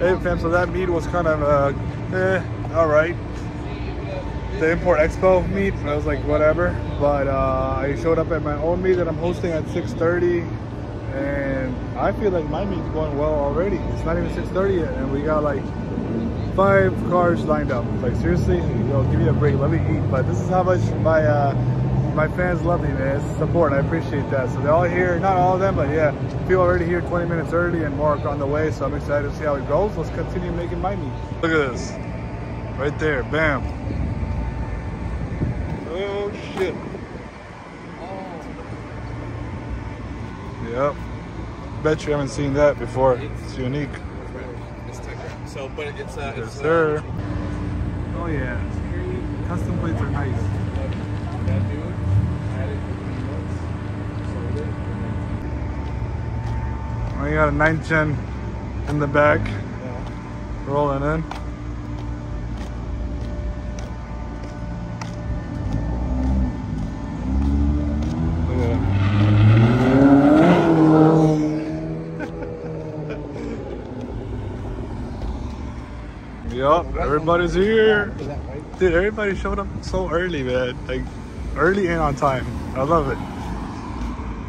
Hey fam, so that meet was kind of alright. The Import Expo meet, I was like whatever, but I showed up at my own meet that I'm hosting at 6:30, and I feel like my meet's going well already. It's not even 6:30 yet, and we got like 5 cars lined up. Like seriously, yo, give me a break, let me eat. But this is how much my fans love me, man. It's support, I appreciate that. So they're all here, not all of them, but yeah, people already here 20 minutes early and more on the way, so I'm excited to see how it goes. Let's continue making my meat. Look at this, right there, bam. Oh shit. Yep. Bet you haven't seen that before. It's unique. So, but it's yes, sir. Oh yeah. Custom plates are nice. That dude added sold it. Oh, you got a 9th gen in the back. Yeah. Rolling in. Yup, everybody's here. Dude, everybody showed up so early, man. Like, early and on time. I love it.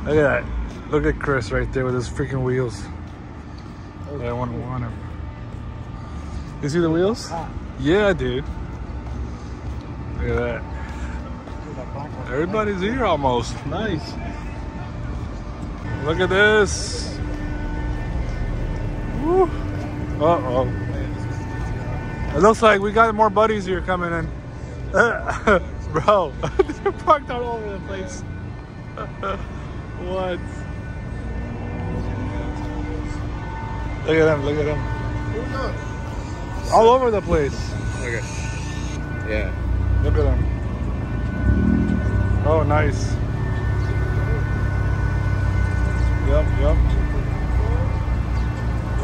Look at that. Look at Chris right there with his freaking wheels. I want him. You see the wheels? Yeah, dude. Look at that. Everybody's here almost. Nice. Look at this. Woo. Uh-oh. It looks like we got more buddies here coming in. Bro, they're parked all over the place. What? Look at them, look at them. All over the place. Okay. Yeah. Look at them. Oh, nice. Yep. Go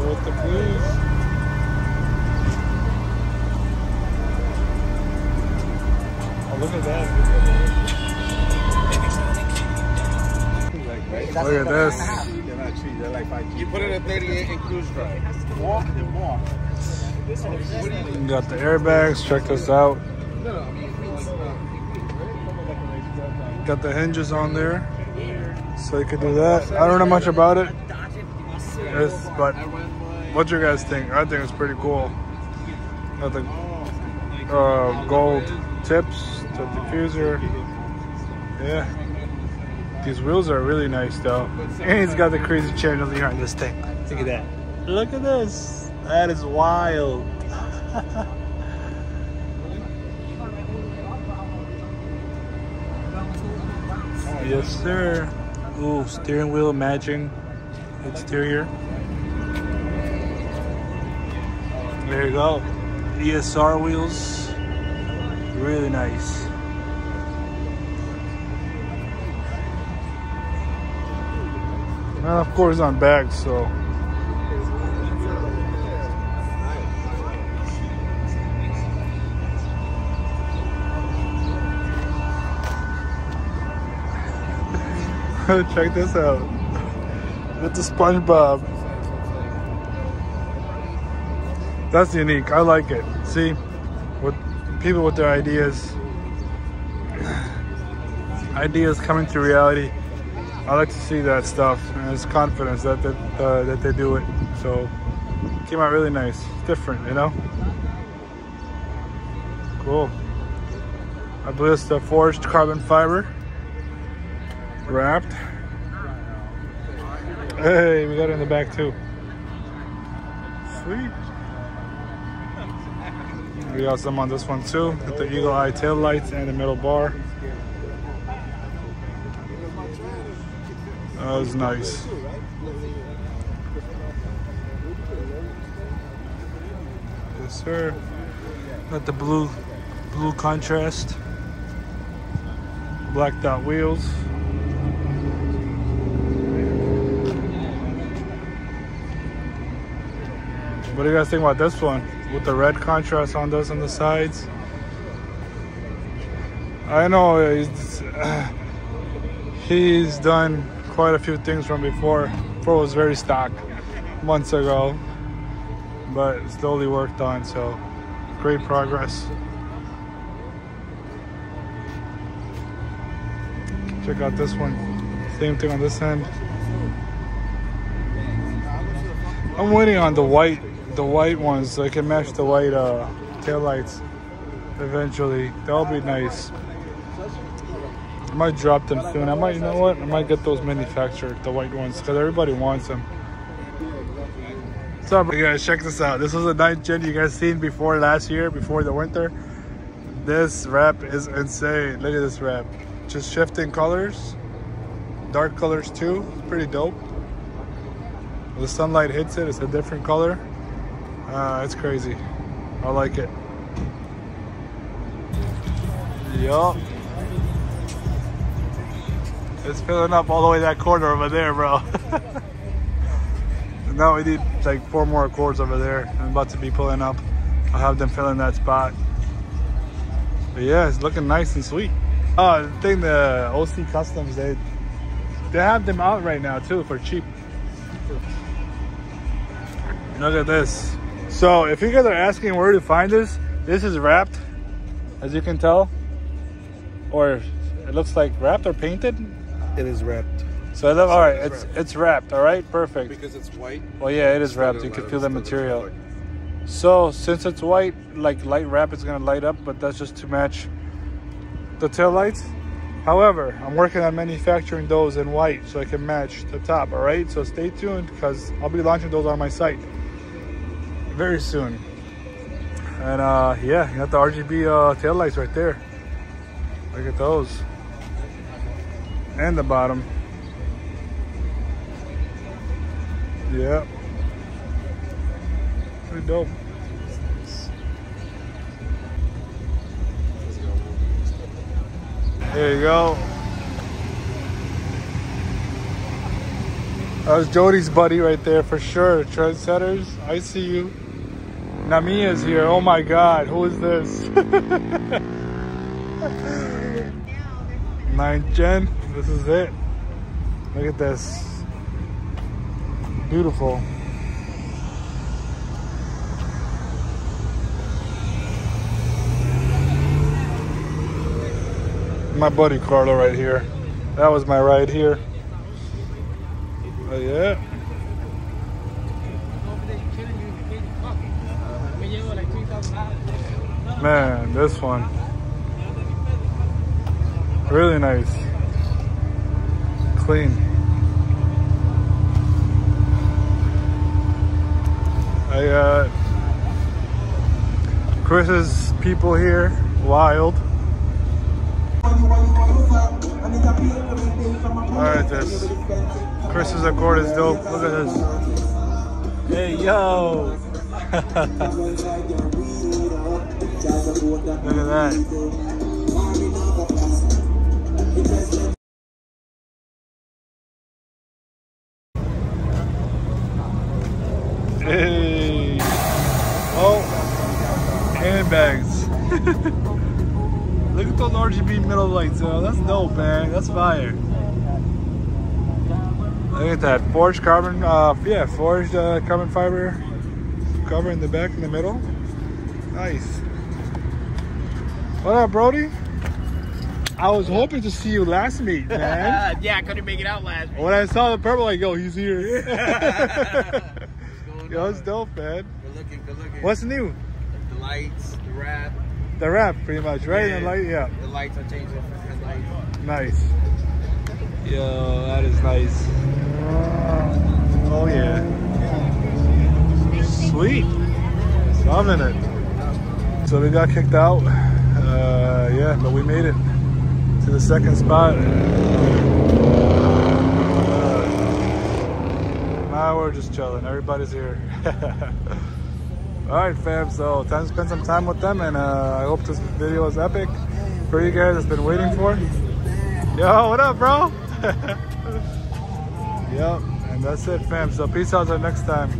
with the please. Look at that. Look at this. They're not cheap. They're like 5 keys. You put it at 38 and cruise drive. Walk and walk. You got the airbags. Check this out. Got the hinges on there, so you could do that. I don't know much about it, but what you guys think? I think it's pretty cool. Got the gold tips, the diffuser. Yeah, these wheels are really nice though, and he's got the crazy chandelier on this thing. Look at that. Look at this. That is wild. Yes, sir. Ooh, steering wheel matching exterior. There you go. ESR wheels. Really nice. And of course on bags, so. Check this out. With the SpongeBob. That's unique. I like it. See? With people with their ideas coming to reality. I like to see that stuff, and it's confidence that they do it. So it came out really nice. It's different, you know? Cool. I believe it's the forged carbon fiber. Wrapped. Hey, we got it in the back too. Sweet. We got some on this one too, with the eagle eye tail lights and the middle bar. That was nice. Yes, sir. Got the blue contrast. Blacked out wheels. What do you guys think about this one? With the red contrast on those on the sides. I know he's done quite a few things from before. Before it was very stock months ago. but slowly worked on, so great progress. Check out this one. Same thing on this end. I'm waiting on the white ones so I can match the white tail lights eventually. That'll be nice. I might drop them soon. You know what? I might get those manufactured, the white ones, because everybody wants them. So you guys, check this out. This was a 9th gen you guys seen before last year, before the winter. This wrap is insane. Look at this wrap. Just shifting colors, dark colors too. It's pretty dope. When the sunlight hits it, it's a different color. It's crazy. I like it. Yup. It's filling up all the way that corner over there, bro. Now we need like 4 more cords over there. I'm about to be pulling up. I'll have them fill in that spot. But yeah, it's looking nice and sweet. Oh, the thing, the OC Customs, they have them out right now too for cheap. Look at this. So if you guys are asking where to find this is wrapped, as you can tell. Or it looks like wrapped or painted. It is wrapped. So all right, it's wrapped. All right, perfect. Because it's white. Well, yeah, it is wrapped. You can feel the material. So since it's white, like light wrap, it's gonna light up, but that's just to match the tail lights. However, I'm working on manufacturing those in white so I can match the top. All right, so stay tuned because I'll be launching those on my site very soon. And yeah, you got the RGB tail lights right there. Look at those. And the bottom. Yeah. Pretty dope. There you go. That was Jody's buddy right there for sure. Trendsetters, I see you. Namiya's here. Oh my God, who is this? 9th gen. This is it. Look at this. Beautiful. My buddy Carlo right here. That was my ride here. Oh yeah. Man, this one. Really nice. Clean. I got Chris's people here. Wild. Alright, this Chris's Accord is dope. Look at this. Hey yo! Look at that. Hey! Oh! Handbags. Look at those RGB middle lights, yo. That's dope, man. That's fire. Look at that forged carbon, forged carbon fiber cover in the back, in the middle. Nice. What up, Brody? I was hoping to see you last meet, man. Yeah, I couldn't make it out last week. When I saw the purple, like, yo, he's here. Yo, it's dope, man. Good looking. What's new? The lights, the wrap. The wrap, pretty much, right? Yeah. The light, yeah. The lights are changing for headlights. Nice. Yo, that is nice. Oh yeah. Sweet. Loving it. So we got kicked out. Yeah, but we made it to the second spot. Now we're just chilling. Everybody's here. Alright fam, so time to spend some time with them, and I hope this video is epic for you guys that's been waiting for. Yo, what up, bro? Yep, and that's it fam, so peace out till next time.